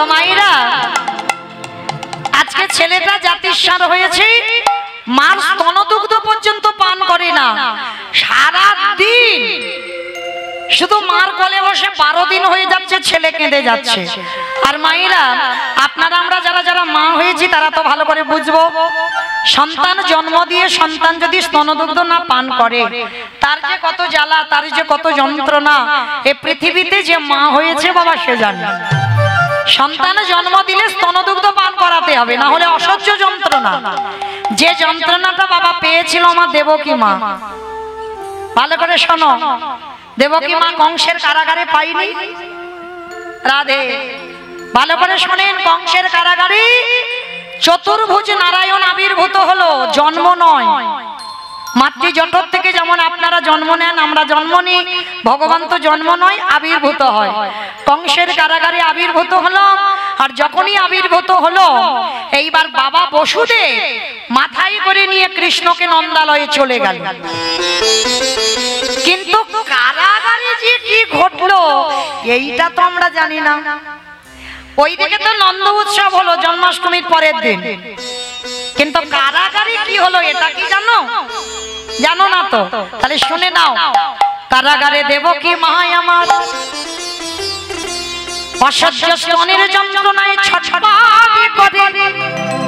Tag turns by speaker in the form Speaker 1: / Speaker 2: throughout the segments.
Speaker 1: তো মায়েরা আজকে ছেলেটা জাতিস্বার হয়েছে, মার স্তনদুগ্ধ পর্যন্ত পান করে না, সারা দিন শুধু মার কোলে বসে 12 দিন হয়ে যাচ্ছে, ছেলে কেঁদে যাচ্ছে। আর মায়েরা আপনারা আমরা যারা যারা মা হয়েছি তারা তো ভালো করে বুঝবো, সন্তান জন্ম দিয়ে সন্তান যদি স্তনদুগ্ধ না পান করে তার যে কত জ্বালা, তার যে কত যন্ত্রণা, এই পৃথিবীতে যে মা হয়েছে বাবা সে জানে। সন্তান জন্ম দিলে স্তনদুগ্ধ পান করাতে হবে, না হলে অসহ্য যন্ত্রণা। যে যন্ত্রণাটা বাবা পেয়েছিল আমার দেবকী মা, ভালো করে শোনো, দেবকী মা কংসের কারাগারে পাইনি। রাধে, ভালো করে শোনেন, কংসের কারাগারে চতুর্ভুজ নারায়ণ আবির্ভূত হলো, জন্ম নয়। মাতৃজঠর থেকে যেমন আপনারা জন্ম নেন, আমরা জন্ম নিই, ভগবান তো জন্ম নয়, আবির্ভূত হয়। কংসের কারাগারে আবির্ভূত হলো, আর যখনই আবির্ভূত হলো এইবার বাবা বসুদেব মাথায় করে নিয়ে কৃষ্ণকে নন্দালয়ে চলে গেল। কিন্তু কারাগারে যে কি ঘটলো এইটা তো আমরা জানি না। ওইদিকে তো নন্দ উৎসব হলো জন্মাষ্টমীর পরের দিন, কিন্তু কারাগারে কি হলো এটা কি জানো? জানো না তো? তাহলে শুনে নাও। কারাগারে দেবকী মা আমার অসহ্য স্তনের যন্ত্রণায় ছটফট করে,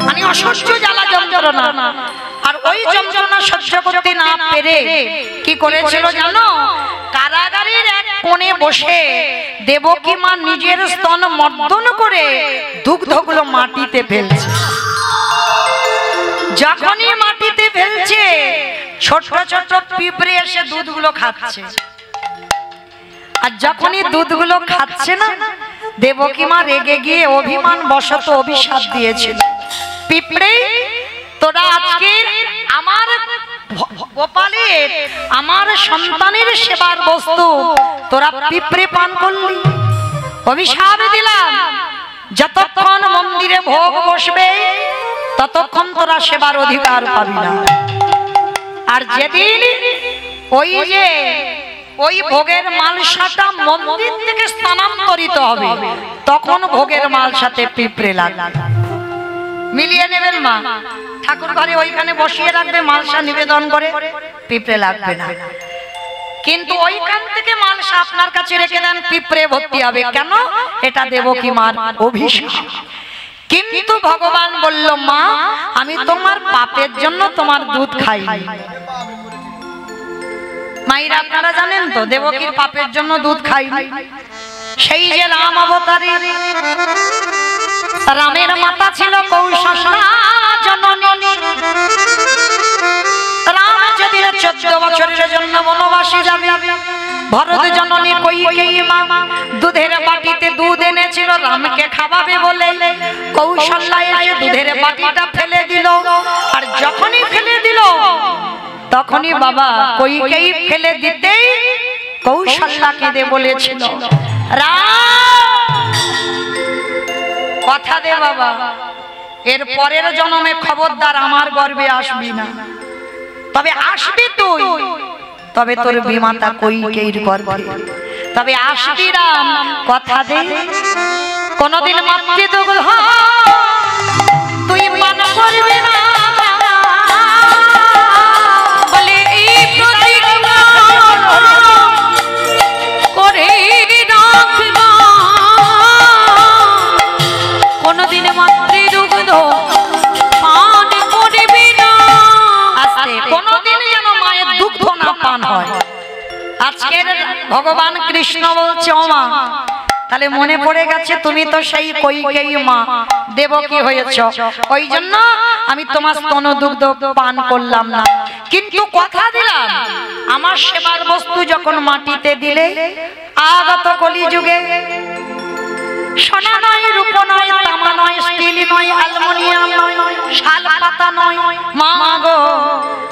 Speaker 1: মানে অসহ্য জ্বালা যন্ত্রণা, আর ওই যন্ত্রণা সহ্য করতে না পেরে কি করেছিল জানো? কারাগারের এক কোণে বসে দেবকী মা নিজের স্তন মর্দন করে দুগ্ধগুলো মাটিতে ফেলছে। যখনই মাটিতে ফেলছে ছোট ছোট পিঁপড়ে এসে দুধগুলো খাচ্ছে, আর যখনই দুধগুলো খাচ্ছে না দেবকী মা রেগে গিয়ে অভিমান বশত অভিশাপ দিয়েছিল, পিঁপড়ে তোরা আজকে আমার গোপালের আমার সন্তানের সেবার বস্তু তোরা পিঁপড়ে পান করলি, অভিশাপ দিলাম যতক্ষণ মন্দিরে ভোগ বসবে ততক্ষণ তোরা সেবার অধিকার পাবি না। আর যেদিন ওই ভোগের মালসাটা মন্দির থেকে স্থানান্তরিত হবে তখন ভোগের মালসাতে পিঁপড়ে লাগবে। মিলিয়ে নেবেন মা, ঠাকুর ঘরে ওইখানে বসিয়ে রাখবে, মালসা নিবেদন করে, পিঁপড়ে লাগবে না। কিন্তু ওইখান থেকে মালসা আপনার কাছে রেখে দেন, পিঁপড়ে ভর্তি হবে। কেন? এটা দেবকী মার অভিশাপ। কিন্তু ভগবান বলল, মা আমি তোমার পাপের জন্য তোমার দুধ খাইনি। মায়েরা আপনারা জানেন তো দেবকীর পাপের জন্য দুধ খাইনি। সেই যে রাম অবতারী, রামের মাতা ছিল কৌশলা জননী। রাম যদি 14 বছরের জন্য বনবাসী যাবে, ভরত জননী কইকেয়ী মা দুধের বাটিতে দুধ এনেছিল রামকে খাওয়াবে বলে, কৌশল্যা এসে দুধের বাটিটা ফেলে দিল। আর যখনই ফেলে দিল তখনই বাবা কইকেয়ী ফেলে দিতেই কৌশল্যা কেঁদে বলেছিল, রাম কথা দে বাবা, এর পরের জন্মে খবরদার আমার গর্ভে আসবি না, তবে আসবি তুই, তবে তোর বিমাতা কইকেয়ীর গর্ভে, তবে আসবি রাম, কথা দে কোনদিন মাতৃদুগ্ধ তুই পান করবি না। বলে এই প্রতিজ্ঞা করে রাখবা, কোনদিন মাতৃদুগ্ধ পান করবি না। আস্তে, কোনদিন যেন মায়ের দুগ্ধ না পান হয়। আজকের ভগবান কৃষ্ণ বলছে, ও মা তাহলে মনে পড়ে গেছে তুমি তো সেই কইকেয়ী মা দেবকী হয়েছ, ওই জন্য আমি তোমার স্তন দুগ্ধ পান করলাম না। কিন্তু কথা দিলাম আমার সেবার বস্তু যখন মাটিতে দিলে, আগত কলিযুগে সোনা নয়, রূপ নয়, তামা নয়, স্টিল নয়, অ্যালুমিনিয়াম নয়, শাল পাতা নয়, মা গো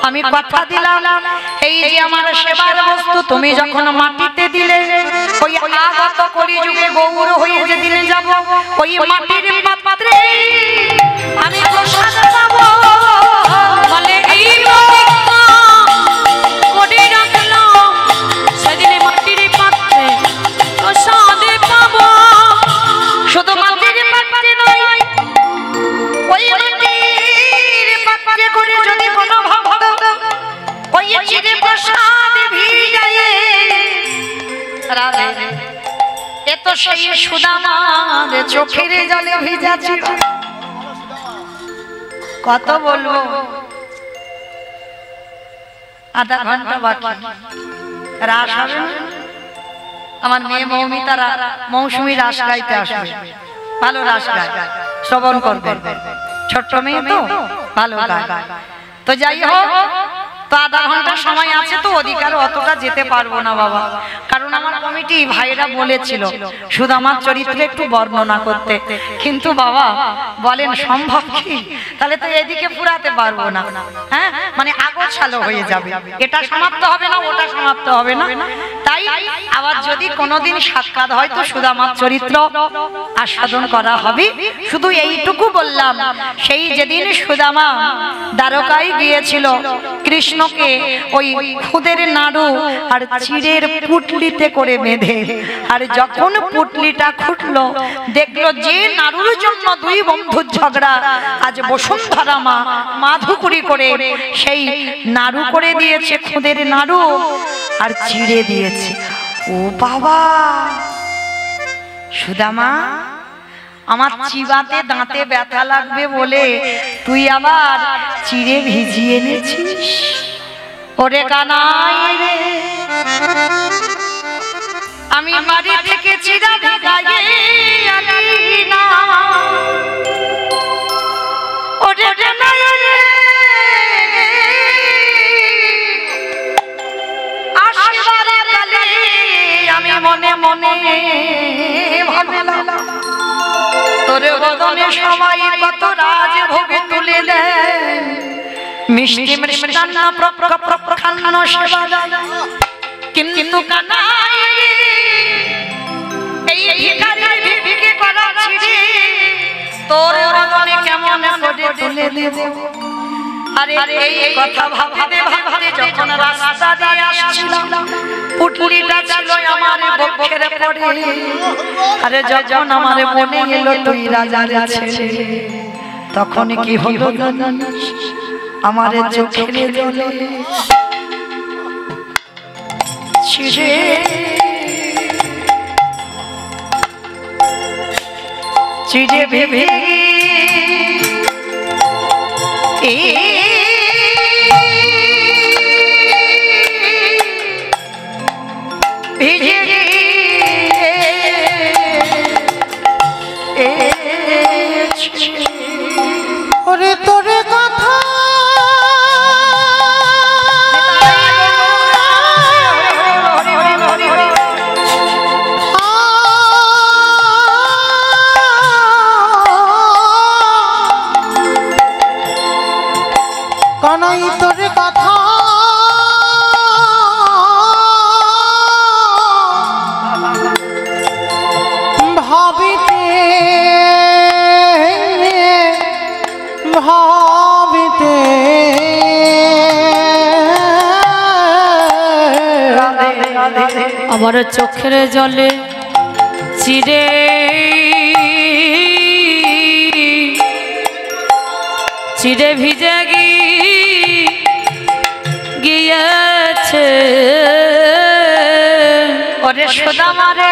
Speaker 1: আমি কথা দিলাম এই যে আমার সেবার বস্তু তুমি যখন মাটিতে দিলে, ওই আগত কলিযুগে গৌর হয়ে যেদিনে যাব ওই মাটির পাত্রে আমি প্রসাদ পাবো। বলে এই প্রতিজ্ঞা করে রাখলাম, সেদিনে মাটির পাত্রে প্রসাদ পাবো। শুধু মাটির তো সেই সুদামার চোখের জলে ভিজা ছিল। কত বলবো, আধা ঘন্টা বাকি রাস হবে না। আমার মেয়ে মৌমিতারা মৌসুমী রাস গাইতে আসবে, ভালো রাস গায়, শ্রবণ করবে, ছোট্ট মেয়ে তো ভালো গায়। তো যাই হোক, তো আধা ঘন্টা সময় আছে, তো অধিকার অতটা যেতে পারবো না বাবা, কারণ আমার কমিটি ভাইরা বলেছিল সুদামার চরিত্রে একটু বর্ণনা করতে, কিন্তু বাবা বলেন সম্ভব কি? তাহলে তো এদিকে পুরাতে পারবো না, হ্যাঁ মানে আগোছালো হয়ে যাবে, এটা সমাপ্ত হবে না, ওটা সমাপ্ত হবে না। তাই আবার যদি কোনোদিন সাক্ষাৎ হয় তো সুদামার চরিত্র আস্বাদন করা হবে। শুধু এইটুকু বললাম, সেই যেদিন সুদামা দ্বারকায় গিয়েছিল কৃষ্ণকে ওই খুদের নাড়ু আর চিড়ের পুটলিতে করে বেঁধে, আর যখন পুটলিটা খুঁটলো দেখলো যে নাড়ুর জন্য দুই বন্ধুর ঝগড়া, আজ বসুন্ধরা মা মাধুকরি করে সেই নাড়ু করে দিয়েছে, খুদের নাড়ু আর চিড়ে দিয়েছে। ও বাবা, সুদামা আমার চিবাতে দাঁতে ব্যথা লাগবে বলে তুই আবার চিড়ে ভিজিয়ে এনেছিস? ওরে কানাই রে, আমি বাড়ি থেকে চিড়া ভিজাইয়ে আনি না। ওরে কানাই রে, আসবার কালে আমি মনে মনে ভাবলাম তোর বদনে সবাই কত রাজ ভোগে তুলে দেয়, মিষ্টি মিষ্টান্ন প্রখান্ন সেবা দেয়, কিন্তু কানাই এই ভিখারির ভিক্ষে করা ছিড়ে তোর বদনে কেমন করে তুলে দেব? আরে এই কথা ভাবতে ভাবতে যখন রাস্তা দিয়ে আসছিলাম, পুটলিটা ছিল আমার বক্ষের পড়ে, আরে যখন আমার মনে এলো তুই রাজার ছেলে, তখন কি হলো জানিস? আমার চোখের জলে ছিড়ে চিড়ে ভেবে
Speaker 2: ওরে তোরে কথা কানাই তোরে কথা ভাবিতে ভাবিতে
Speaker 3: আমার চোখের জলে চিড়ে চিড়ে ভিজে গিয়েছে।
Speaker 1: ওরে সুদামা রে,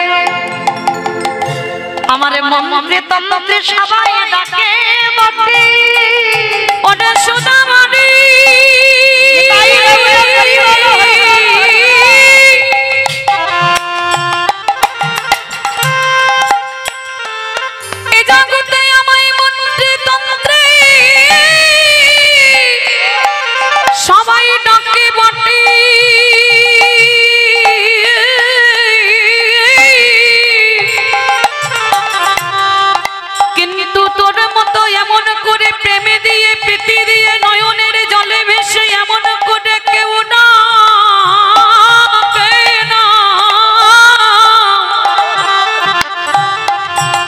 Speaker 1: আমারে মন্ত্রে তন্ত্রে সবাই ডাকে বটে,
Speaker 3: ওরে সুদামা রে, এই জগতে আমায় মন্ত্রে তন্ত্রে সবাই ডাকে বটে, কিন্তু তোর মতো এমন করে প্রেমে দিয়ে প্রীতি দিয়ে নয়নের জলে ভেসে এমন করে কেউ না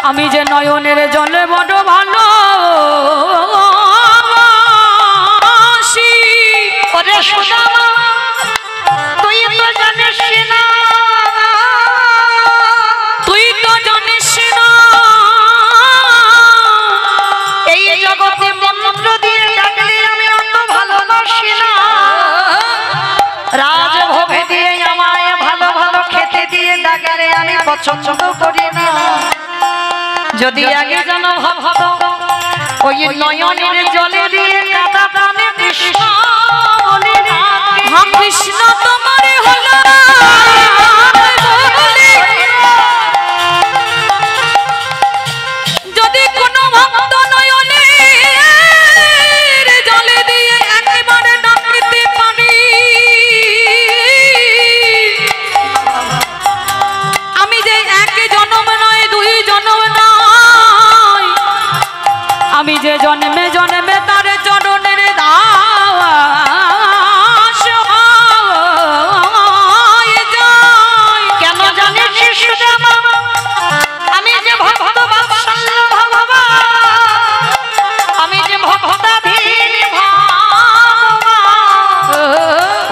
Speaker 3: আমি যে নয়নের জলে বড় ভালো।
Speaker 1: ওরে সুদামা তুই তো জানিস না,
Speaker 3: তুই তো জানিস না
Speaker 1: এই জগতে মন্ত্র দিয়ে ডাকলে আমি অত ভালোবাসি না, রাজভোগে দিয়ে আমায় ভালো ভালো খেতে দিয়ে ডাকলে আমি পছন্দ করি না। যদি আগে যেন ভাবতো ওই নয়নের জলে দিয়ে কাদা প্রাণে কৃষ্ণ বলে ডাকে।
Speaker 3: হা কৃষ্ণ তোমার হলো যদি কোনো ভক্ত নয়নের জলে দিয়ে একেবারে ডাকতে পারি, আমি যে এক জন্ম নয় দুই জন্ম নয়, আমি যে জন্মে জন্মে তার চরণের দাস হয়ে যাই।
Speaker 1: কেন জানে শিশুদেব আমি যে ভক্ত বাৎসল্য ভগবান, আমি যে ভক্তাধীন ভগবান,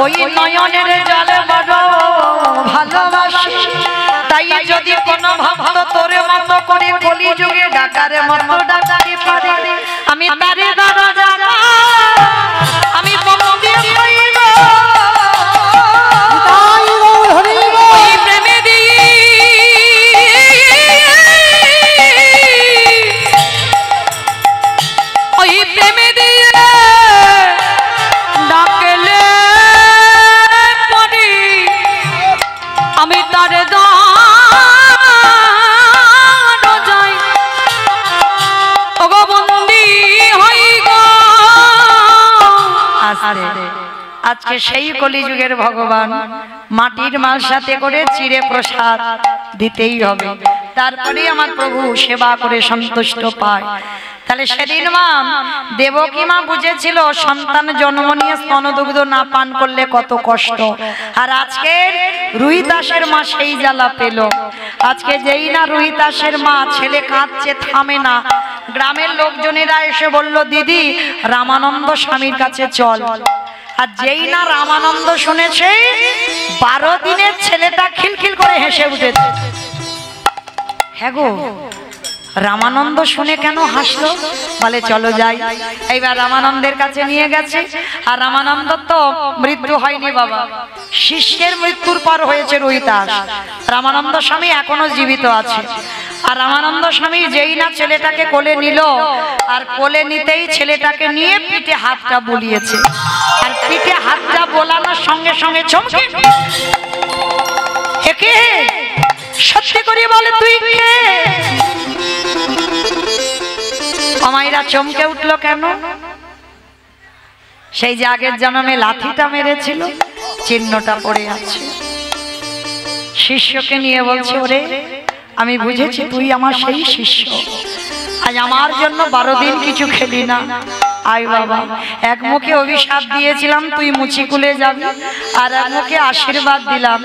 Speaker 1: ওই নয়নের জলে বড় ভালোবাসি। তাই যদি কোনো ভক্ত তোরে মতো করে কলিযুগে ডাকারে মতো ডাকতে পারে, আমি তারে দরজা আমি বন্দী হইব।
Speaker 2: তাই গৌর হরি বল।
Speaker 3: ওই প্রেমে দিয়ে ওই প্রেমে দিয়ে ডাকলে পরি আমি তার দান যাই ওগো বন্দি হই গো।
Speaker 1: আজকে সেই কলিযুগের ভগবান মাটির মাল সাথে করে চিড়ে প্রসাদ দিতেই হবে, তারপরে আমার প্রভু সেবা করে সন্তুষ্ট পায়। তাহলে সেদিন মা দেবকী মা বুঝেছিল সন্তান জন্ম নিয়ে স্তনদুগ্ধ না পান করলে কত কষ্ট, আর আজকে রুহিদাসের মা সেই জ্বালা পেল। আজকে যেই না রুহিদাসের মা ছেলে কাঁদছে থামে না, গ্রামের লোকজনেরা এসে বলল দিদি রামানন্দ স্বামীর কাছে চল। আর যেই না রামানন্দ শুনেছে 12 দিনের ছেলেটা খিলখিল করে হেসে উঠেছে। হ্যাঁ গো, রামানন্দ শুনে কেন হাসলো? বলে চলো যাই। এইবার রামানন্দের কাছে নিয়ে গেছে, আর রামানন্দ তো মৃত্যু হয়নি বাবা, শিষ্যের মৃত্যুর পর হয়েছে রুহিদাস। রামানন্দ স্বামী এখনো জীবিত আছে। আর রামানন্দ স্বামী যেই না ছেলেটাকে কোলে নিল, আর কোলে নিতেই ছেলেটাকে নিয়ে পিঠে হাতটা বুলিয়েছে। আর পিঠে হাতটা বোলানোর সঙ্গে সঙ্গে চমকে একে সত্যি করে বলে তুই কে? আমাইরা চমকে উঠলো কেন? সেই যে আগের জন্মে লাঠিটা মেরেছিল চিহ্নটা পড়ে আছে। শিষ্যকে নিয়ে বলছে ওরে আমি বুঝেছি তুই আমার সেই শিষ্য, আজ আমার জন্য 12 দিন কিছু খেলি না। আয় বাবা, এক মুখে অভিশাপ দিয়েছিলাম তুই মুচিকুলে যাবি, আর এক মুখে আশীর্বাদ দিলাম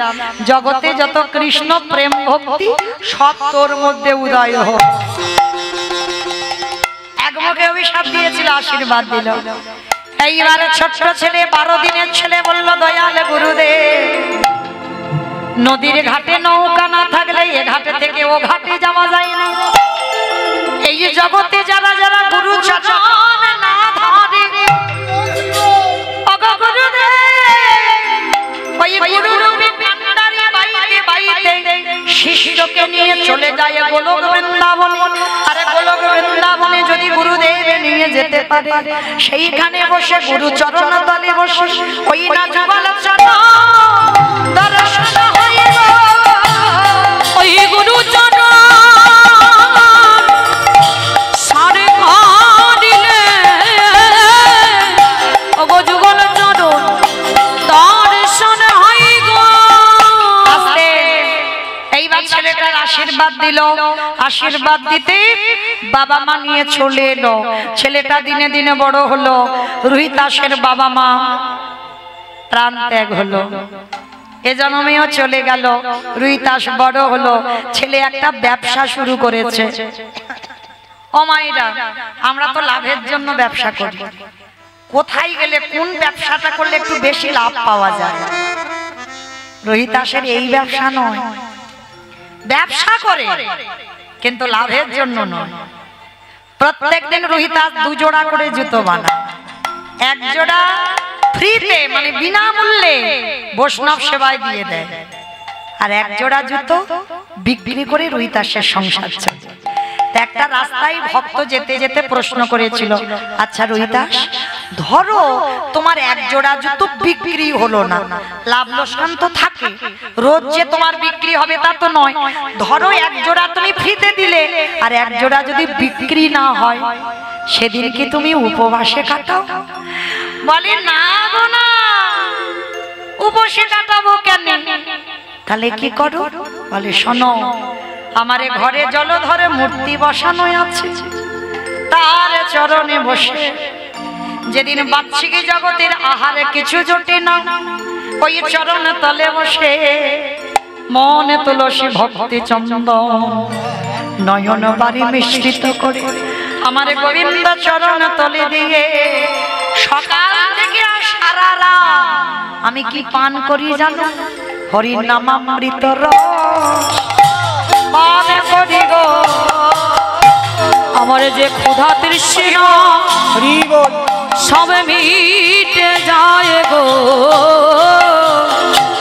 Speaker 1: জগতে যত কৃষ্ণ প্রেম ভক্তি সব তোর মধ্যে উদয় হোক। এক মুখে অভিশাপ দিয়েছিল, আশীর্বাদ দিল। এইবারে ছোট্ট ছেলে 12 দিনের ছেলে বলল দয়াল গুরুদেব নদীর ঘাটে নৌকা না থাকলে এ ঘাটে থেকে ও ঘাটে যাওয়া যায় না। এই জগতে যারা যারা গুরু চরণ না ধরে ওগো গুরুদেব, ওই গুরুরূপী কান্ডারি বাইতে বাইতে শিষ্যকে নিয়ে চলে যায় গোলক বৃন্দাবনে। আরে গোলক বৃন্দাবনে যদি গুরুদেব নিয়ে যেতে পারে, সেইখানে বসে গুরু চরণ তলে বসে ওই না যুগল চরণ দর্শন হইব।
Speaker 3: ওই গুরু চরণ সারে কাঁদিলে ওগো যুগল চরণ দর্শন হয় গো।
Speaker 1: আস্তে এইবার ছেলেটার আশীর্বাদ দিল। আশীর্বাদ দিতে বাবা মা নিয়ে চলে এলো। ছেলেটা দিনে দিনে বড় হলো। রুহিদাসের বাবা মা প্রাণ ত্যাগ হলো, এ জন্মেও চলে গেল। রুহিদাস বড় হলো, ছেলে একটা ব্যবসা শুরু করেছে। ও মায়েরা, আমরা তো লাভের জন্য ব্যবসা করি, কোথায় গেলে কোন ব্যবসাটা করলে একটু বেশি লাভ পাওয়া যায়? রুহিদাসের এই ব্যবসা নয়, ব্যবসা করে কিন্তু লাভের জন্য নয়। প্রত্যেকদিন রুহিদাস 2 জোড়া করে জুতো বানায়, 1 জোড়া ফ্রিতে মানে বিনামূল্যে বৈষ্ণব সেবায় দিয়ে দেয়, আর 1 জোড়া জুতো বিক্রি করে রুহিদাসের সংসার চলে। একটা রাস্তায় ভক্ত যেতে যেতে প্রশ্ন করেছিল, আচ্ছা রোহিদাস, ধরো তোমার এক জোড়া জুতো বিক্রি হলো না, লাভ লোকসান তো থাকে, রোজ যে তোমার বিক্রি হবে তা তো নয়, ধরো এক জোড়া তুমি ফ্রিতে দিলে আর এক জোড়া যদি বিক্রি না হয়, সেদিন কি তুমি উপবাসে কাটাও? বলে না গো না, উপবাসে কাটাবো কেন? তাহলে কি করো? বলে শোনো, আমারে ঘরে জলধরে মূর্তি বসানো আছে, তার চরণে বসে যেদিন বাচ্চিকি জগতের আহারে কিছু জোটে না, ওই চরণ তলে বসে মনে তুলসী ভক্তি চন্দন নয়ন বাড়ি মিশ্রিত করে আমার গোবিন্দ চরণ তলে দিয়ে সকাল থেকে সারা রাত আমি কি পান করি জানো? হরি নামামৃত রস পান করি গো।
Speaker 3: আমার যে ক্ষুধা তৃষ্ণা সবে মিটে যায় গো,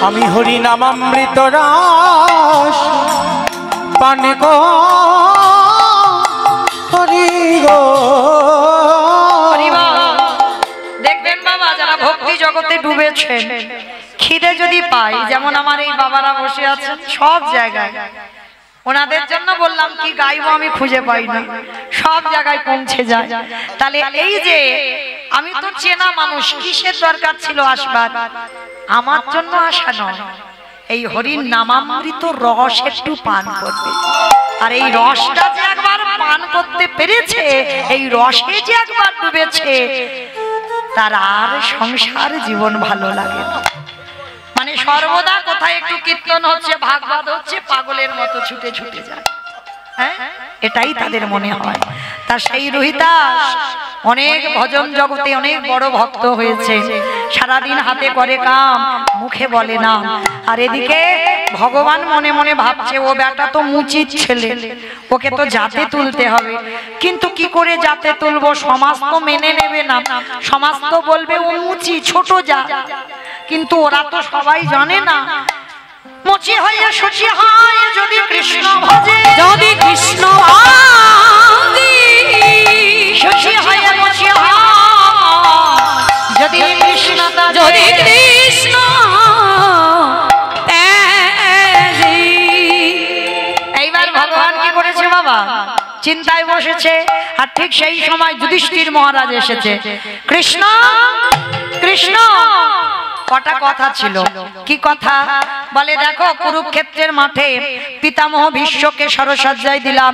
Speaker 2: আমি হরি নামামৃত রস পান করি গো।
Speaker 1: দেখবেন বাবা, যারা ভক্তি জগতে ডুবেছে, খিদে যদি পাই, যেমন আমার এই বাবারা বসে আছেন সব জায়গায়, ওনাদের জন্য বললাম কি গাইবো আমি খুঁজে পাই না, সব জায়গায় পৌঁছে যায়। তাহলে এই যে আমি তো চেনা মানুষ, কিসের দরকার ছিল আসবার? আমার জন্য আসা নয়, এই হরির নামামৃত রস একটু পান করবে। আর এই রসটা যে একবার পান করতে পেরেছে, এই রসে যে একবার ডুবেছে, তার আর সংসার জীবন ভালো লাগে না। মানে সর্বদা কোথায় একটু কীর্তন হচ্ছে, ভাগবত হচ্ছে, পাগলের মতো ছুটে ছুটে যায়, হ্যাঁ, এটাই তাদের মনে হয়। তা সেই রোহিদাস অনেক ভজন জগতে অনেক বড় ভক্ত হয়েছে, সারাদিন হাতে করে কাম, মুখে বলে না। আর এদিকে ভগবান মনে মনে ভাবছে, ও বেটা তো মুচির ছেলে, ওকে তো জাতে তুলতে হবে, কিন্তু কি করে জাতে তুলবো? সমাজ তো মেনে নেবে না, সমাজ তো বলবে ও মুচি, ছোট যা। কিন্তু ওরা তো সবাই জানে না, মুচি হয়ে সুচি হয় যদি কৃষ্ণ ভজে,
Speaker 3: যদি কৃষ্ণ ভাজি,
Speaker 1: সুচি হয়ে মুচি হয় যদি কৃষ্ণ,
Speaker 3: যদি কৃষ্ণ তেজি।
Speaker 1: এইবার ভগবান কি করেছে বাবা? চিন্তায় বসেছে, আর ঠিক সেই সময় যুধিষ্ঠির মহারাজ এসেছে। কৃষ্ণ কৃষ্ণ, কটা কথা ছিল। কি কথা? বলে দেখো, কুরুক্ষেত্রের মাঠে পিতামহ ভীষ্মকে সরসজ্জায় দিলাম,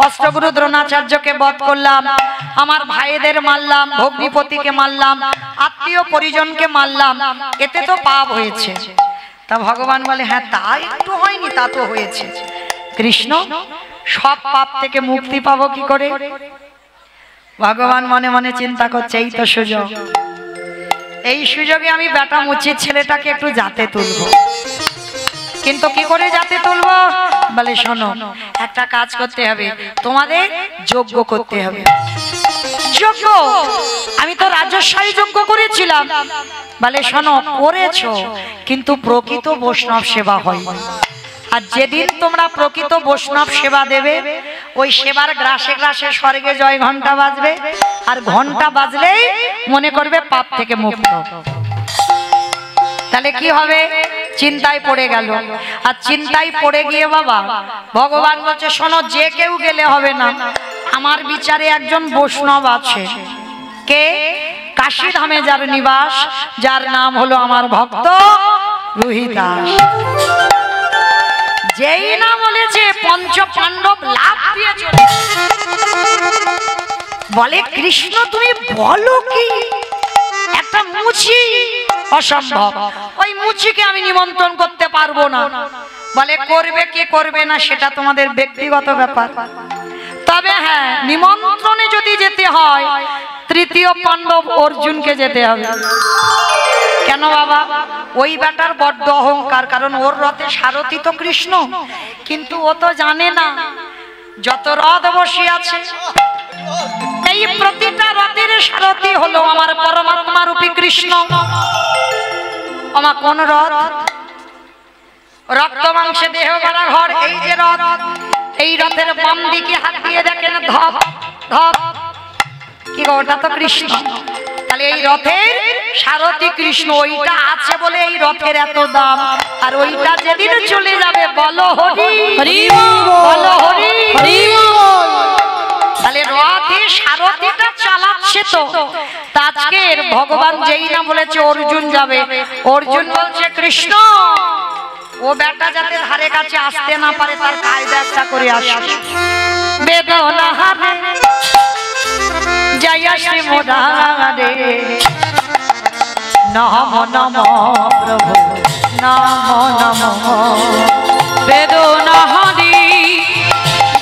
Speaker 1: অষ্টগুরু দ্রোণাচার্যকে বধ করলাম, আমার ভাইদের মারলাম, ভগ্নিপতিকে মারলাম, আত্মীয় পরিজনকে মারলাম, এতে তো পাপ হয়েছে। তা ভগবান বলে হ্যাঁ, তা একটু হয়নি, তা তো হয়েছে। কৃষ্ণ, সব পাপ থেকে মুক্তি পাবো কি করে? ভগবান মনে মনে চিন্তা করছে, এই তো সুযোগ, এই সুযোগে আমি বেটা মুচির ছেলেটাকে একটু জাতে তুলবো। কিন্তু কি করে জাতে তুলবো? বলে শোনো, একটা কাজ করতে হবে, তোমাদের যজ্ঞ করতে হবে। যজ্ঞ? আমি তো রাজস্বাই যজ্ঞ করেছিলাম। বলে শোনো, করেছো, কিন্তু প্রকৃত বৈষ্ণব সেবা হয়। আর যেদিন তোমরা প্রকৃত বৈষ্ণব সেবা দেবে, ওই সেবার গ্রাসে গ্রাসে স্বর্গে জয় ঘন্টা বাজবে, আর ঘন্টা বাজলেই মনে করবে পাপ থেকে মুক্ত। তাহলে কি হবে? চিন্তায় পড়ে গেল। আর চিন্তায় পড়ে গিয়ে বাবা ভগবান বলছে, শোনো, যে কেউ গেলে হবে না, আমার বিচারে একজন বৈষ্ণব আছে। কে? কাশী ধামে যার নিবাস, যার নাম হলো আমার ভক্ত রোহিদাস। যেই না বলেছে, পঞ্চ পাণ্ডব লাভ দিয়ে চলে। বলে কৃষ্ণ, তুমি বলো কি? একটা মুচি? অসম্ভব, ওই মুচিকে আমি নিমন্ত্রণ করতে পারবো না। বলে করবে কি করবে না সেটা তোমাদের ব্যক্তিগত ব্যাপার, তবে হ্যাঁ, নিমন্ত্রণে যদি যেতে হয়, তৃতীয় পাণ্ডব অর্জুনকে যেতে হবে। কেন বাবা? ওই বেটার বড্ড অহংকার, কারণ ওর রথে সারথি তো কৃষ্ণ, কিন্তু ও তো জানে না যত রথ বসে আছে, এই প্রতিটা রথের সারথি হলো আমার পরমাত্মা রূপী কৃষ্ণ। আমার কোন রথ? রক্ত মাংসে দেহ গড়া ঘর, এই যে রথ, এই রথের বাম দিকে হাত দিয়ে দেখেন ধপ ধপ, কি গো ওটা তো কৃষ্ণ। তাহলে এই রথের সারথি কৃষ্ণ, ওইটা আছে বলে এই রথের এত দাম। আর ওইটা যেদিন চলে যাবে বলো হরি
Speaker 3: হরি
Speaker 1: বলো হরি
Speaker 3: হরি।
Speaker 1: তাহলে রথে সারথিটা চালাচ্ছে তো। তা আজকের ভগবান যেই না বলেছে অর্জুন যাবে, অর্জুন বলছে কৃষ্ণ ও বেটা যাতে ধারে কাছে আসতে না পারে তার কায়দা একটা করে আসে। বেদনা হারে জয় শ্রী মোরারে নম নম প্রভু নম নম।
Speaker 3: বেদনা হরি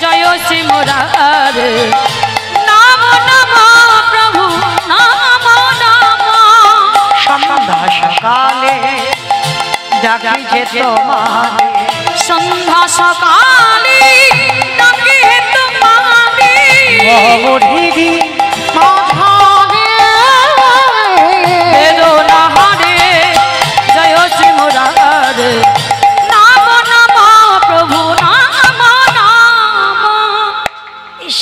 Speaker 3: জয় শ্রী মুরারে নাম নাম প্রভু নাম নাম।
Speaker 1: সন্ধ্যা সকালে ডাকি যে তোমারে,
Speaker 3: সন্ধ্যা সকালে ডাকি তোমারে।
Speaker 2: গৌরী মাঝারে
Speaker 3: বেদনা হরে জয় শ্রী মুরারে নাম নাম প্রভু নাম নাম।
Speaker 1: ইস,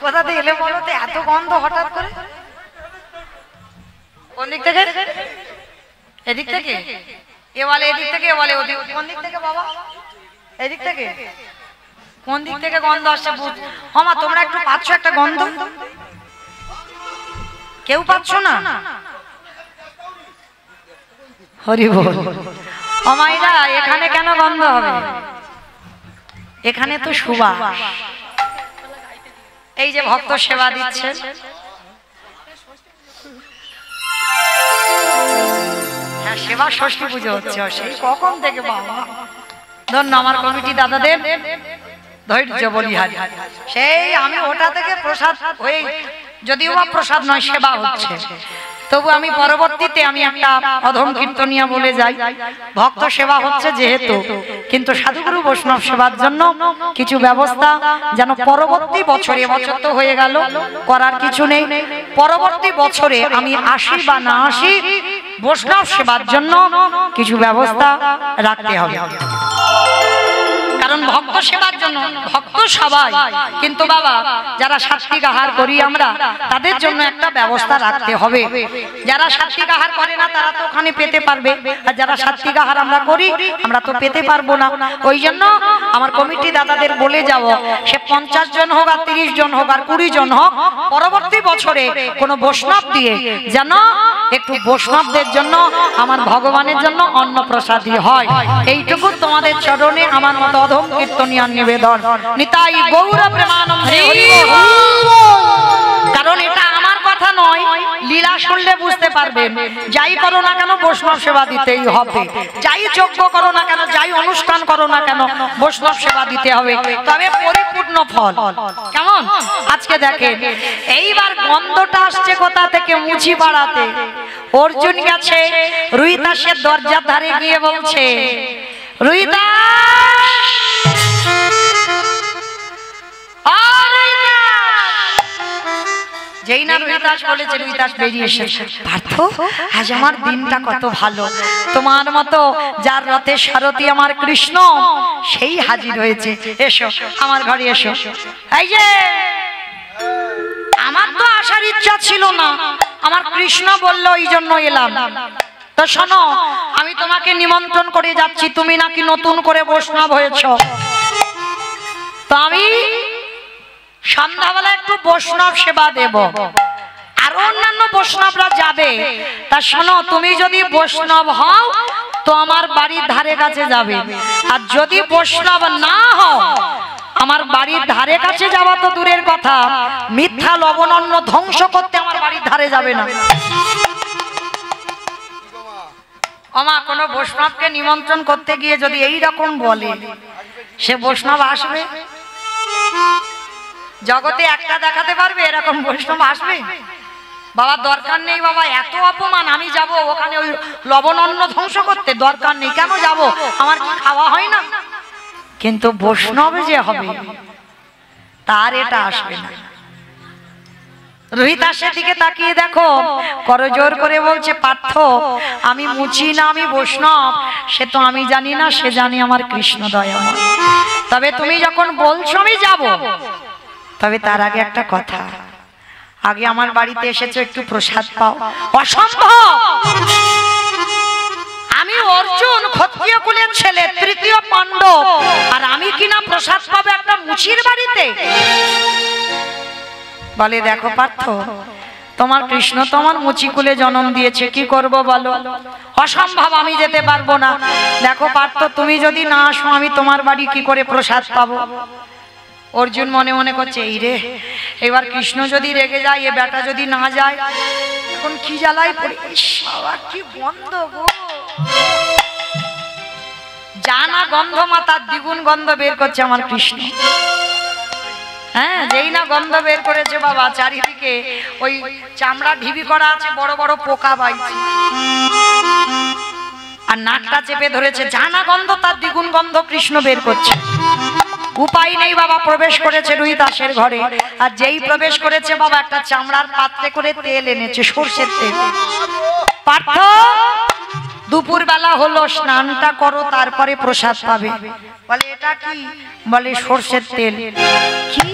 Speaker 1: কোথা থেকে এলে বলো তো এত গন্ধ হঠাৎ করে? কোন দিক থেকে? এদিক থেকে? এ বলে এদিক থেকে, এ বলে ওদিক। কোন দিক থেকে বাবা? এদিক থেকে? কোন দিক থেকে গন্ধ আসছে? হমা তোমরা একটু পাচ্ছ একটা গন্ধ? কেউ পাচ্ছ না? হরি বল। হমাইরা এখানে কেন গন্ধ হবে? এখানে তো সুবাস। এই যে ভক্ত সেবা দিচ্ছে, হ্যাঁ সেবা ষষ্ঠী পুজো হচ্ছে সেই কখন থেকে বাবা। ধন্য আমার কমিটি দাদাদের ধৈর্য বলিহারি। সেই আমি ওটা থেকে প্রসাদ হয়ে, যদিও বা প্রসাদ নয় সেবা হচ্ছে, তবু আমি পরবর্তীতে আমি একটা অধম কীর্তনিয়া বলে যাই। ভক্ত সেবা হচ্ছে যেহেতু, কিন্তু সাধুগুরু বৈষ্ণব সেবার জন্য কিছু ব্যবস্থা যেন পরবর্তী বছরে, এবছর তো হয়ে গেল করার কিছু নেই, পরবর্তী বছরে আমি আসি বা না আসি বৈষ্ণব সেবার জন্য কিছু ব্যবস্থা রাখতে হবে। কারণ ভক্ত সেবার জন্য ভক্ত সবাই, কিন্তু বাবা যারা সাত্বিক আহার করি আমরা তাদের জন্য একটা ব্যবস্থা রাখতে হবে। যারা সাত্বিক আহার করে না তারা তো ওখানে পেতে পারবে, আর যারা সাত্বিক আহার আমরা করি আমরা তো পেতে পারবো না। ওই জন্য আমার কমিটি দাদাদের বলে যাব, সে 50 জন হোক আর 30 জন হোক আর 20 জন হোক, পরবর্তী বছরে কোনো বৈষ্ণব দিয়ে যেন একটু বৈষ্ণবদের জন্য আমার ভগবানের জন্য অন্নপ্রসাদী হয়। এইটুকু তোমাদের চরণে আমার মতো অধম কীর্তনিয়ার নিবেদন। নিতাই গৌর প্রেমানন্দে হরি বল। কারণ এটা আমার কথা নয়, লীলা শুনলে বুঝতে পারবেন। যাই করো না কেন বৈষ্ণব সেবা দিতেই হবে, যাই যজ্ঞ করো না কেন, যাই অনুষ্ঠান করো না কেন বৈষ্ণব সেবা দিতে হবে, তবে পরিপূর্ণ ফল। কেমন? আজকে দেখেন এইবার গন্ধটা আসছে কোথা থেকে? মুচি পাড়াতে অর্জুন গেছে রুইদাসের দরজার ধারে গিয়ে বলছে, রুইদাস যেই না রুইদাস বলেছে, রুইদাস বেরিয়ে এসেছে। পার্থ আজ আমার দিনটা কত ভালো, তোমার মতো যার রথে সারথি আমার কৃষ্ণ সেই হাজির হয়েছে, এসো আমার ঘরে এসো। এই যে আমার তো আসার ইচ্ছা ছিল না, আমার কৃষ্ণ বললো এই জন্য এলাম। তো শোনো, আমি তোমাকে নিমন্ত্রণ করে যাচ্ছি, তুমি নাকি নতুন করে বৈষ্ণব হয়েছ, তো আমি সন্ধ্যাবেলা একটু বৈষ্ণব সেবা দেব, আর অন্যান্য বৈষ্ণবরা যাবে। তা শোনো, তুমি যদি বৈষ্ণব হও তো আমার বাড়ির ধারে কাছে যাবে, আর যদি বৈষ্ণব না হও আমার বাড়ির ধারে কাছে যাওয়া তো দূরের কথা, মিথ্যা লবণান্ন ধ্বংস করতে আমার বাড়ির ধারে যাবে না। আমা কোনো বৈষ্ণবকে নিমন্ত্রণ করতে গিয়ে যদি এই রকম বলে, সে বৈষ্ণব আসবে? জগতে একটা দেখাতে পারবে এরকম বৈষ্ণব আসবে? বাবা দরকার নেই বাবা, এত অপমান, আমি যাব ওখানে ওই লবণ অন্ন ধ্বংস করতে? দরকার নেই, কেন যাব? আমার কি খাওয়া হয় না? কিন্তু বৈষ্ণব যে হবে তার এটা আসবে না। রোহিতাসের দিকে তাকিয়ে দেখো, করজোর করে বলছে, পার্থ আমি মুচি না, আমি বৈষ্ণব, সে তো আমি জানি না, সে জানি আমার কৃষ্ণ দয়াময়। তবে তুমি যখন বলছো আমি যাব, তবে তার আগে একটা কথা, আগে আমার বাড়িতে এসেছো, একটু প্রসাদ পাও। অসম্ভব, আমি অর্জুন, ক্ষত্রিয় কুলের ছেলে, তৃতীয় পাণ্ডব, আর আমি কিনা প্রসাদ পাবো একটা মুচির বাড়িতে? বলে দেখো পার্থ, তোমার কৃষ্ণ তো আমার মুচিকুলে জন্ম দিয়েছে, কি করব বলো? অসম্ভব, আমি যেতে পারবো না। দেখো পার্থ, তুমি যদি না আসো আমি তোমার বাড়ি কি করে প্রসাদ পাবো? অর্জুন মনে মনে করছে, এই রে, এবার কৃষ্ণ যদি রেগে যায়, এ বেটা যদি না যায়, এখন কি জ্বালায় পড়ে। বাবা কি গন্ধ গো, জানা গন্ধ মাতার দ্বিগুণ গন্ধ বের করছে আমার কৃষ্ণ। হ্যাঁ, যেই না গন্ধ বের করেছে বাবা, চারিদিকে ওই চামড়া ঢিবি করা আছে, বড় বড় পোকা বাইছে, আর নাকটা চেপে ধরেছে, জানা গন্ধ তার দ্বিগুণ গন্ধ কৃষ্ণ বের করছে। উপায় নেই বাবা, প্রবেশ করেছে রোহিতাসের ঘরে, আর যেই প্রবেশ করেছে বাবা, একটা চামড়ার পাত্রে করে তেল এনেছে, সর্ষের তেল। পার্থ, দুপুর বেলা হলো, স্নানটা করো, তারপরে প্রসাদ পাবে। বলে এটা কি? বলে সর্ষের তেল। কি?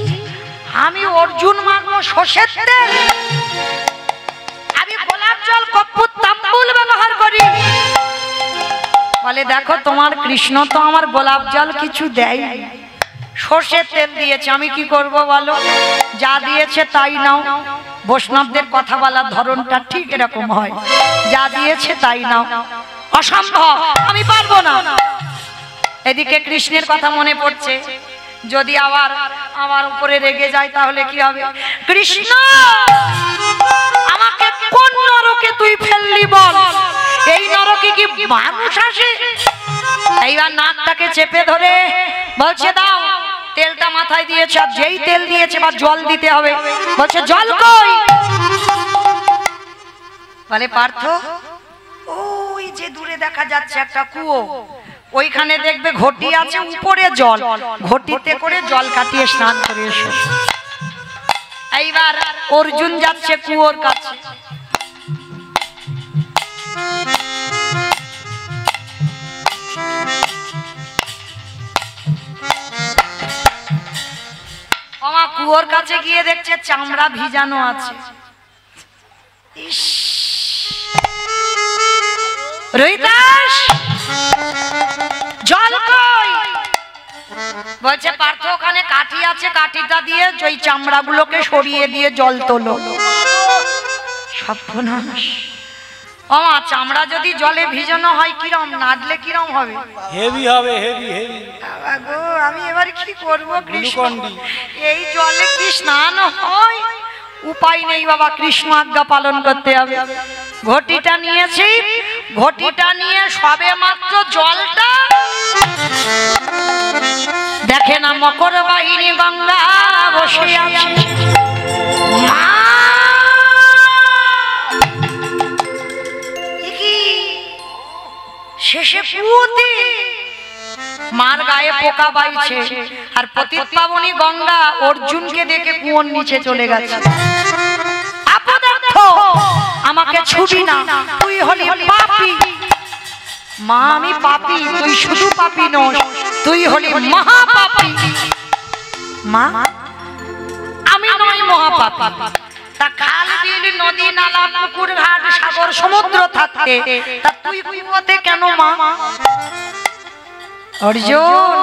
Speaker 1: আমি অর্জুন মাগবো সর্ষের তেল? আমি গোলাপ জল, কর্পূর, তাম্বুল ব্যবহার করি। বলে দেখো, তোমার কৃষ্ণ তো আমার গোলাপ জল কিছু দেয়, সর্ষের তেল দিয়েছে, আমি কি করব বলো? যা দিয়েছে তাই নাও। বৈষ্ণবদের কথা বলার ধরনটা ঠিক এরকম হয়, যা দিয়েছে তাই নাও। অসম্ভব, আমি পারবো না। এদিকে কৃষ্ণের কথা মনে পড়ছে, যদি আবার আমার উপরে রেগে যায় তাহলে কি হবে? কৃষ্ণ, আমাকে কোন নরকে তুই ফেললি বল? এই নরকে কি মানুষ আসে? এইবার নাকটাকে চেপে ধরে বলছে, দাও। তেলটা মাথায় দিয়েছে, আর যেই তেল দিয়েছে বা জল দিতে হবে, বলছে জল কই? বলে পার্থ, ওই যে দূরে দেখা যাচ্ছে একটা কুয়ো, ওইখানে দেখবে ঘটি আছে, উপরে জল, ঘটিতে করে জল কাটিয়ে স্নান করে এসো। এইবার অর্জুন যাচ্ছে কুয়োর কাছে। আমার কুয়োর কাছে গিয়ে দেখছে চামড়া ভিজানো আছে। ইস, রোহিতাস, জল কই? বলছে পার্থ, ওখানে কাঠি আছে, কাঠিটা দিয়ে ওই চামড়াগুলোকে সরিয়ে দিয়ে জল তোলো। সর্বনাশ, ওমা, চামড়া যদি জলে ভিজানো হয় কিরম, নাড়লে কিরম হবে?
Speaker 2: হেভি হবে, হেভি হেভি।
Speaker 1: গো, আমি এবার কি করব কৃষ্ণ? এই জলে কি স্নান হয়? উপায় নেই বাবা, কৃষ্ণ আজ্ঞা পালন করতে হবে। ঘটিটা নিয়েছি, ঘটিটা নিয়ে সবে মাত্র জলটা দেখে না, মকর বাহিনী গঙ্গা বসে আছে। মা, শেষে কুয়োতে মার গায়ে পোকা বাইছে, আর পতিত পাবনী গঙ্গা অর্জুনকে দেখে কুয়োর নিচে চলে গেছে। আমাকে ছুবি না, তুই হলি পাপী। মা, আমি পাপী, তুই শুধু পাপী নস, তুই হলি মহাপাপী। মা, আমি নই মহাপাপী। তা খাল বিল, নদী নালা, পুকুর ঘাট, সাগর সমুদ্র থাকতে তা তুই কুয়োতে কেন মা? অর্জুন,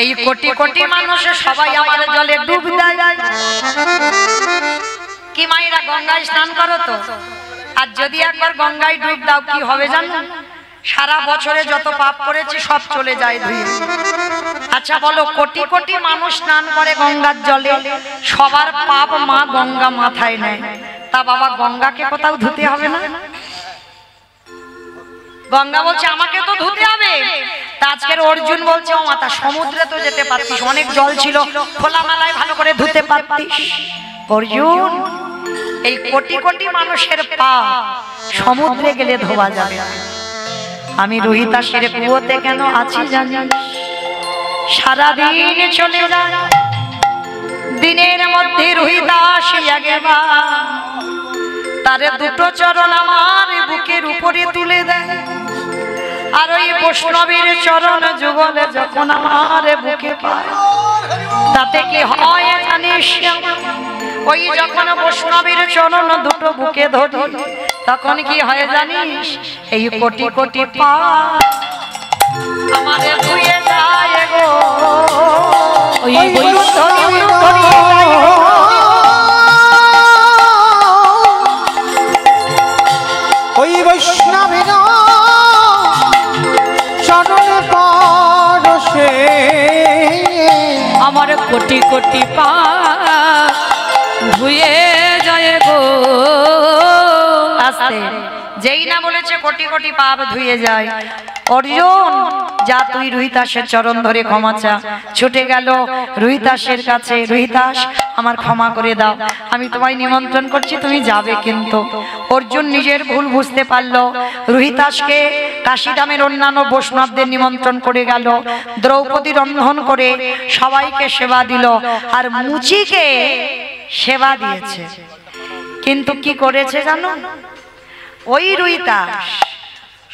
Speaker 1: এই কোটি কোটি মানুষ সবাই আমার জলে ডুব দেয়। কি মায়েরা গঙ্গায় স্নান করো তো, আর যদি একবার গঙ্গায় ডুব দাও কি হবে জানো? সারা বছরে যত পাপ করেছি সব চলে যায় ধুয়ে। আচ্ছা বলো, কোটি কোটি মানুষ স্নান করে গঙ্গার জলে, সবার পাপ মা গঙ্গা মাথায় নেয়, তা বাবা গঙ্গাকে কোথাও ধুতে হবে না? গঙ্গা বলছে আমাকে তো ধুতে হবে। তা আজকের অর্জুন বলছে, ও মাতা, সমুদ্রে তো যেতে পারতিস, অনেক জল ছিল, খোলামেলায় ভালো করে ধুতে পারতিস। অর্জুন, এই কোটি কোটি মানুষের পাপ সমুদ্রে গেলে ধোয়া যাবে না। আমি রোহিতাসের কুয়োতে কেন আছি জানিস? সারাদিন চলে যায়, দিনের মধ্যে রোহিদাস আগেবার তারে দুটো চরণ আমার বুকের উপরে তুলে দেয়, আর ওই বৈষ্ণবীর চরণ যুগলে যখন আমার বুকে পায় তাতে কি হয় জানিস? ওই যখন বৈষ্ণবীর চরণ দুটো বুকে ধরি তখন কি হয় জানিস? এই কোটি কোটি পা আমারে ধুয়ে যায় গো, ওই
Speaker 2: ওই বৈষ্ণবের চরণ পরশে
Speaker 3: আমার কোটি কোটি পা ধুয়ে যায় গো।
Speaker 1: আস্তে যেই না বলেছে কোটি কোটি পাপ ধুয়ে যায়, অর্জুন যা তুই রোহিতাসের চরণ ধরে ক্ষমা চা। ছুটে গেল রোহিতাসের কাছে, রোহিতাস আমার ক্ষমা করে দাও, আমি তোমায় নিমন্ত্রণ করছি, তুমি যাবে। কিন্তু অর্জুন নিজের ভুল বুঝতে পারলো, রোহিতাসকে কাশীধামের অন্যান্য বৈষ্ণবদের নিমন্ত্রণ করে গেল, দ্রৌপদী রন্ধন করে সবাইকে সেবা দিল, আর মুচিকে সেবা দিয়েছে। কিন্তু কি করেছে জানো? ওই রোহিতাস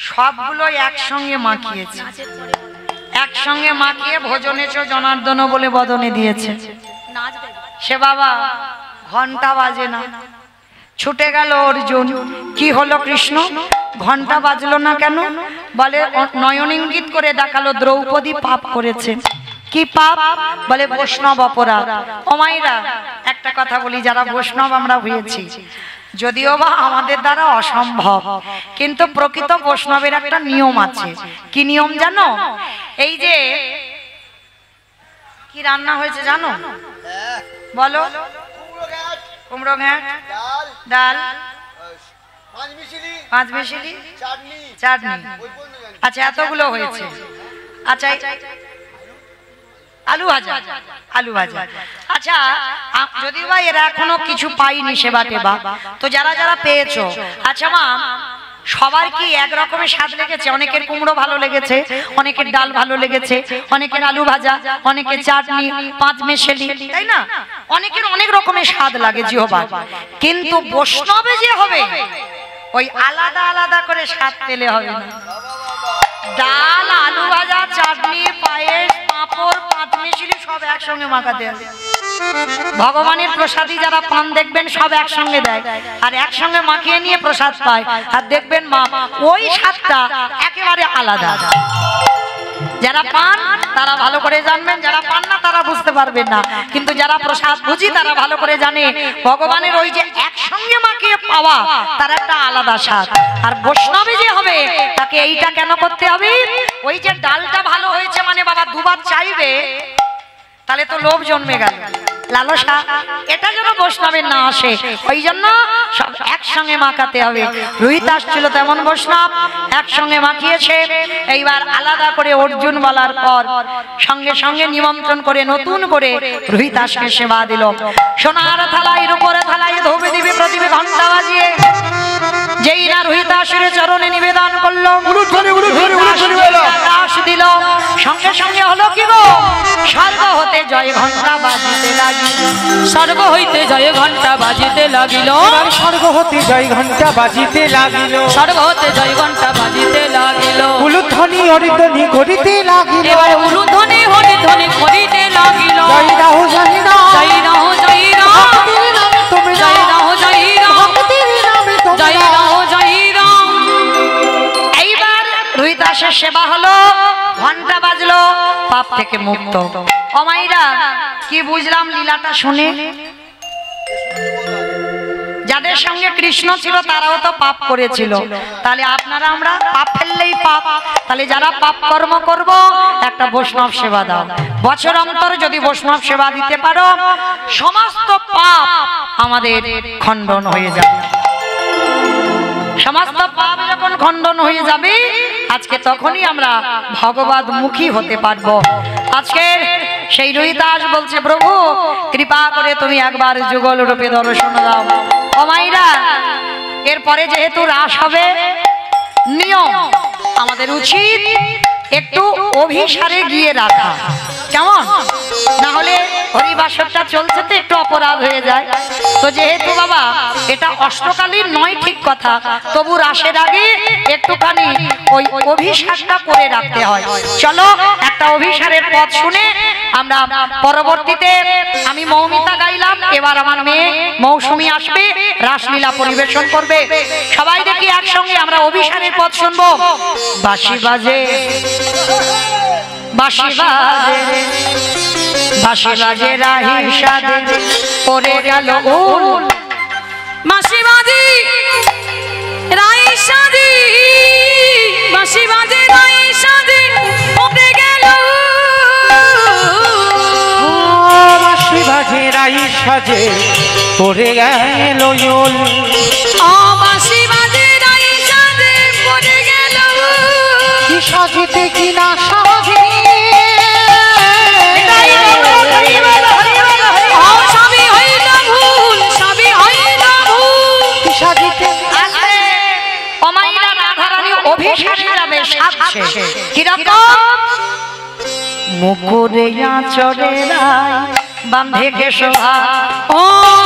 Speaker 1: সবগুলো একসঙ্গে মাখিয়েছে, একসঙ্গে মাখিয়ে ভোজনেছ জনার্দন বলে বদনে দিয়েছে। সে বাবা ঘন্টা বাজে না, ছুটে গেল অর্জুন। কি হলো কৃষ্ণ, ঘন্টা বাজলো না কেন? বলে নয়ন ইঙ্গিত করে দেখালো দ্রৌপদী পাপ করেছে। কি পাপ? বলে বৈষ্ণব অপরাধ। ও মাইরা একটা কথা বলি, যারা বৈষ্ণব আমরা হয়েছি, যদিও বা আমাদের দ্বারা অসম্ভব, কিন্তু প্রকৃত বৈষ্ণবের একটা নিয়ম আছে। কি নিয়ম জানো? এই যে কি রান্না হয়েছে জানো? বলো। কুমড়ো ঘ্যাট, ডাল, পাঁচ মিশিলি, চাটনি। আচ্ছা এতগুলো হয়েছে। আচ্ছা আলু ভাজা, আলু ভাজা। আচ্ছা যদিও বা এরা এখনো কিছু পাইনি সেবা টেবা, তো যারা যারা পেয়েছো, আচ্ছা মা সবার কি এক রকমের স্বাদ লেগেছে? অনেকের কুমড়ো ভালো লেগেছে, অনেকের ডাল ভালো লেগেছে, অনেকের আলু ভাজা, অনেকের চাটনি, পাঁচ মেশেলি, তাই না? অনেকের অনেক রকমের স্বাদ লাগে জিহ্বা। কিন্তু বৈষ্ণবে যে হবে ওই আলাদা আলাদা করে স্বাদ পেলে হবে না। ডাল, আলু ভাজা, চাটনি, পায়েস, পাঁপড়, পাঁচ মিশিলি সব একসঙ্গে মাখাতে হবে। ভগবানের প্রসাদী যারা পান দেখবেন সব একসঙ্গে দেয়, আর একসঙ্গে মাখিয়ে নিয়ে প্রসাদ পায়, আর দেখবেন মা ওই স্বাদটা একেবারে আলাদা। যারা পান তারা ভালো করে জানবেন, যারা পান না তারা বুঝতে পারবেন না। কিন্তু যারা প্রসাদ বুঝি তারা ভালো করে জানে ভগবানের ওই যে একসঙ্গে মাখিয়ে পাওয়া তার একটা আলাদা স্বাদ। আর বৈষ্ণবে যে হবে তাকে এইটা কেন করতে হবে? ওই যে ডালটা ভালো হয়েছে মানে বাবা দুবার চাইবে, তাহলে তো লোভ জন্মে গেল, লালসা, এটা যেন বৈষ্ণবের না আসে, ওই জন্য সব একসঙ্গে মাখাতে হবে। রোহিতাস ছিল তেমন বৈষ্ণব, একসঙ্গে মাখিয়েছে। এইবার আলাদা করে অর্জুন বলার পর সঙ্গে সঙ্গে নিমন্ত্রণ করে নতুন করে রোহিতাসকে সেবা দিল। সোনার থালায় রূপোর থালায় ধূপ দিবে প্রদীপে ঘন্টা বাজিয়ে যেই না রোহিতাসের চরণে নিবেদন করলো, আকাশ দিল, সঙ্গে সঙ্গে হলো কি গো, স্বর্গ হতে জয় ঘন্টা বাজিতে লাগিল,
Speaker 3: স্বর্গ হইতে জয় ঘন্টা বাজিতে লাগিল,
Speaker 2: স্বর্গ হতে জয় ঘন্টা বাজিতে লাগিল,
Speaker 3: স্বর্গ হতে জয় ঘন্টা বাজিতে লাগিল,
Speaker 2: উলুধ্বনি হরিধ্বনি করিতে লাগিল,
Speaker 3: এবার উলুধ্বনি হরিধ্বনি করিতে লাগিল,
Speaker 2: জয় রাহ জয় রাহ,
Speaker 3: জয় রাহ জয় রাহ,
Speaker 2: ভক্তির নামে তোমরা,
Speaker 3: জয় রাহ জয় রাহ,
Speaker 2: ভক্তির নামে তোমরা,
Speaker 3: জয় রাহ জয় রাহ।
Speaker 1: এইবার রোহিতাসের সেবা হলো, ঘন্টা বাজলো, পাপ থেকে মুক্ত। অমাইরা কি বুঝলাম লীলাটা শুনে? যাদের সঙ্গে কৃষ্ণ ছিল তারাও তো পাপ করেছিল, তাহলে আপনারা আমরা পাপ ফেললেই পাপ, তাহলে যারা পাপ কর্ম করব একটা বৈষ্ণব সেবা দাও। বছর অন্তর যদি বৈষ্ণব সেবা দিতে পারো সমস্ত পাপ আমাদের খণ্ডন হয়ে যাবে। সমস্ত পাপ যখন খণ্ডন হয়ে যাবে আজকে তখনই আমরা ভগবত মুখী হতে পারবো। আজকে সেই রোহিতাস বলছে, প্রভু কৃপা করে তুমি একবার যুগল রূপে দর্শন দাও। ও মাইরা এরপরে যেহেতু রাস হবে, নিয়ম আমাদের উচিত একটু অভিসারে গিয়ে রাখা, কেমন? না হলে হরিবাসরটা চলছে তো একটু অপরাধ হয়ে যায়। তো যেহেতু বাবা এটা অষ্টকালীন নয় ঠিক কথা, তবু রাসের আগে একটুখানি ওই অভিসারটা করে রাখতে হয়। চলো একটা অভিসারের পদ শুনে আমরা পরবর্তীতে আমি মৌমিতা গাইলাম, এবার আমার মেয়ে মৌসুমী আসবে, রাসলীলা পরিবেশন করবে। সবাই দেখি একসঙ্গে আমরা অভিসারের পদ শুনবো। বাঁশি বাজে বাঁশি বাজে বাঁশি বাজে রাহি সাদে পড়ে গেল উল।
Speaker 3: বাঁশি বাজে রাই সাজে বাঁশি বাজে রাই সাজে পড়ে গেল
Speaker 2: বাঁশি বাজে রাই সাজে পড়ে গেল উল।
Speaker 3: বাঁশি বাজে রাই সাজে পড়ে গেল
Speaker 2: কি সাজিতে কি না সাজে
Speaker 3: সবই হইল ভুল, সবই হইল ভুল।
Speaker 2: কি সাজিতে
Speaker 1: অমাইরা রাধারানী অভিসারে যাবে সাজছে কিরকম? মুকুরে আঁচড়ে রায় বাঁধে কেশভা।
Speaker 3: ও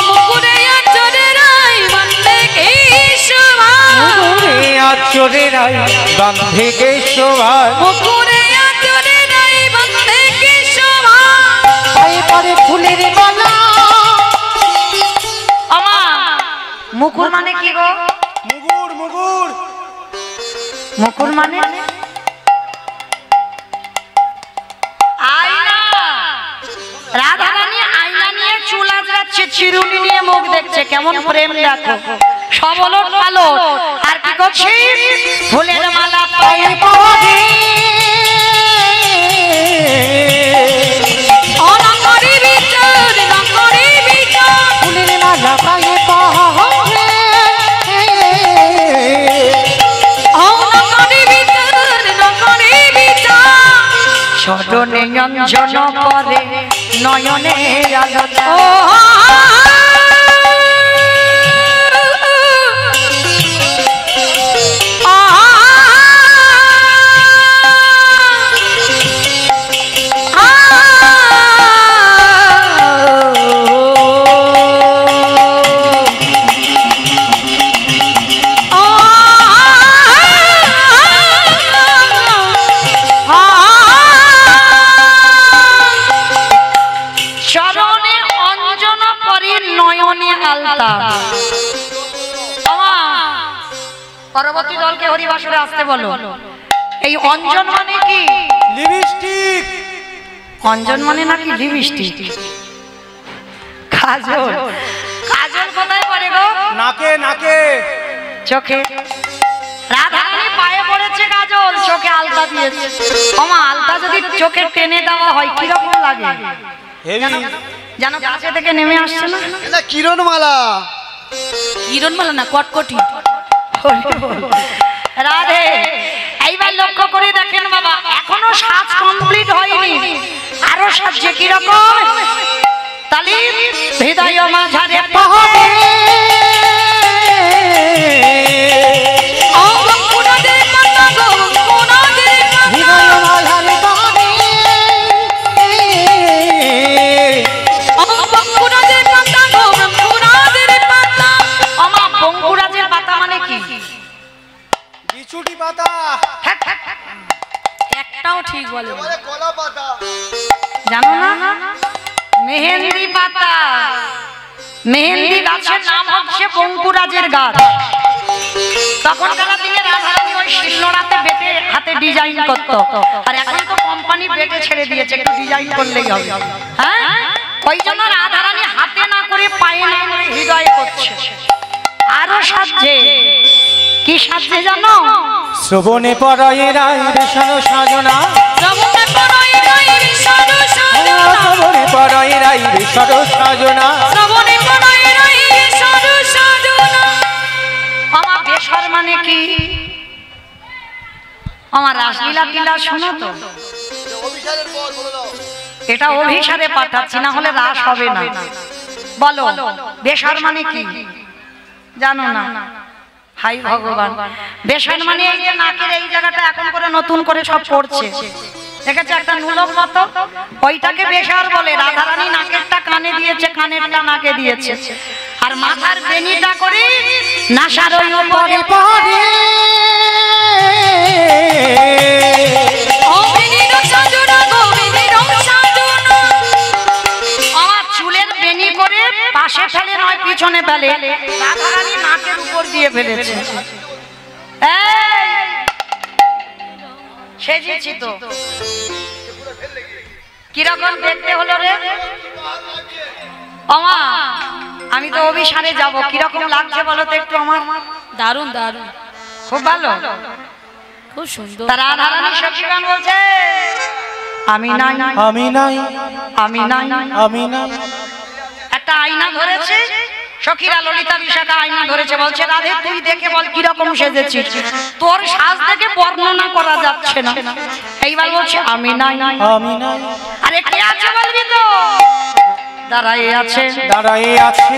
Speaker 3: মুকুরে আঁচড়ে রাই বাঁধে কেশভা।
Speaker 2: মুকুরে আঁচড়ে রাই বাঁধে কেশভা।
Speaker 3: মুকুরে আঁচড়ে রাই বাঁধে কেশভা।
Speaker 2: পায়ে পরে ফুলের মালা।
Speaker 1: আমা মুকুর মানে কি গো?
Speaker 2: মুগুর মুগুর
Speaker 1: মুকুর মানে আয়না। রাধারানী আয়না নিয়ে চুল আঁচড়াচ্ছে, চিরুনি নিয়ে মুখ দেখছে, কেমন প্রেম দেখো। সব ওলট পালট। আর কি করছে? ফুলের মালা পায়ে
Speaker 2: পরে
Speaker 3: অনকরি বিচার নকরি বিচার।
Speaker 2: ফুলের মালা পায়ে পরে
Speaker 3: অনকরি বিচার নকরি বিচার।
Speaker 1: চরণে অঞ্জন করে নয়নে আলোতা।
Speaker 3: ও
Speaker 1: চরণে অঞ্জন পরে নয়নে আলতা। পরবর্তী দলকে হরিবাসরে আসতে বলো। এই অঞ্জন মানে কি?
Speaker 2: লিপস্টিক।
Speaker 1: অঞ্জন মানে নাকি লিপস্টিক? কাজল। কাজল কোথায় পড়ে গো?
Speaker 2: নাকে নাকে
Speaker 1: চোখে। রাধারানী পায়ে পড়েছে কাজল, চোখে আলতা দিয়েছে। আমা আলতা যদি চোখে টেনে দেওয়া হয় কিরকম লাগে?
Speaker 2: হেভি।
Speaker 1: যেন কাছে থেকে নেমে আসছে না।
Speaker 4: এটা কিরণমালা।
Speaker 3: কিরণমালা না কটকটি।
Speaker 1: রাধে এইবার লক্ষ্য করে দেখেন বাবা, এখনো সাজ কমপ্লিট হয়নি, আরো সাজছে কিরকম? তালি হৃদয় মাঝারে পাহাড়ে
Speaker 3: অঙ্কুরাদের পাতা গো অঙ্কুরাদের পাতা।
Speaker 2: হৃদয় মাঝারে পাহাড়ে
Speaker 3: অঙ্কুরাদের পাতা গো অঙ্কুরাদের পাতা।
Speaker 1: আমা বঙ্কুরাজের পাতা মানে কি?
Speaker 2: বিছুটি পাতা।
Speaker 3: একটাও ঠিক বলে না।
Speaker 4: বলে কলা পাতা।
Speaker 1: জানো না? মেহেন্দি পাতা। মেহেন্দি গাছের নাম হচ্ছে বঙ্কুরাজের গাছ। তখনকার দিনে রাধারানী ওই শিলনোড়াতে বেটে হাতে ডিজাইন করতো, আর এখন তো কোম্পানি বেটে ছেড়ে দিয়েছে, একটু ডিজাইন করলেই হবে। হ্যাঁ, ওই জন্য রাধারানী হাতে না করে পায়ে না করে হৃদয়ে করছে। আরো সাজছে। কি সাজছে জানো?
Speaker 2: শ্রবণে পড়ায় রায় রেশানো সাজনা।
Speaker 3: শ্রবণে পড়ায় রাই রেশানো সাজনা।
Speaker 2: শ্রবণে পড়ায় রায় রেশানো সাজনা।
Speaker 3: শ্রবণে পড়ায় রাই রেশানো সাজনা।
Speaker 1: আমার বেশর মানে কি? আমার রাসলীলা টিলা শোনো তো।
Speaker 4: অভিসারের পর বলে দাও।
Speaker 1: এটা অভিসারে পাঠাচ্ছি, না হলে রাস হবে না। বলো বেশর মানে কি? জানো না? হাই ভগবান। বেশর মানে এই যে নাকের এই জায়গাটা এখন করে নতুন করে সব পড়ছে, দেখেছে একটা নুলক মতো, ওইটাকে বেশার বলে। রাধারানী নাকেরটা কানে দিয়েছে, কানেরটা নাকে দিয়েছে, আর মাথার বেনিটা করে নাসার ওই উপরে
Speaker 2: পরে
Speaker 1: আমার চুলের বেনি করে পাশে ফেলে নয় পিছনে ফেলে, রাধারানী নাকের উপর দিয়ে ফেলেছে। সেজেছি তো, কিরকম দেখতে হলো রে আমা? আমি তো অভিসারে যাব, কিরকম লাগছে বলো তো একটু আমার?
Speaker 3: দারুণ দারুণ,
Speaker 1: খুব ভালো,
Speaker 3: খুব সুন্দর।
Speaker 1: তারা রাধারানী সখীগণ বলছে আমি নাই,
Speaker 2: আমি নাই,
Speaker 1: আমি নাই,
Speaker 2: আমি নাই।
Speaker 1: একটা আয়না ধরেছে সখীরা, ললিতা বিশাখা আয়না ধরেছে, বলছে রাধে তুই দেখে বল কিরকম সেজেছিস, তোর সাজ দেখে বর্ণনা করা যাচ্ছে না। এইবার বলছে আমি নাই,
Speaker 2: আমি নাই।
Speaker 1: আরে কে আছে বলবি তো? দাঁড়ায় আছে,
Speaker 2: দাঁড়ায়ে আছে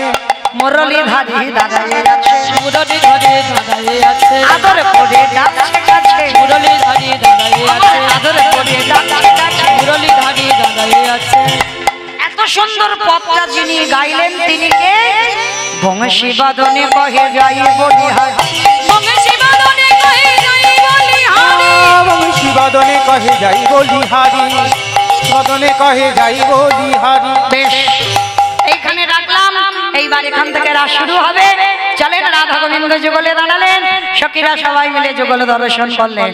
Speaker 1: মুরলীধারী দাঁড়ায় আছে,
Speaker 3: মুরলী ধরে দাঁড়ায়ে আছে,
Speaker 1: আদর করে ডাকছে কাছে,
Speaker 3: মুরলী ধরে দাঁড়ায়ে আছে,
Speaker 1: আদর করে ডাকছে কাছে।
Speaker 3: মুরলী ধরে দাঁড়ায়ে আছে।
Speaker 1: এত সুন্দর পদটা যিনি গাইলেন তিনি কে? বংশী বাদনে কহে যাই বলিহার,
Speaker 3: বংশী বাদনে কহে যাই বলিহারি,
Speaker 2: বংশী বাদনে কহে যাই বলিহারি, বাদনে কহে যাই বলিহারি।
Speaker 1: বেশ এইখানে রাখলাম, এইবার এখান থেকে রাস শুরু হবে। চলেন, রাধা গোবিন্দ যুগলে দাঁড়ালেন, সখীরা সবাই মিলে যুগল দর্শন করলেন।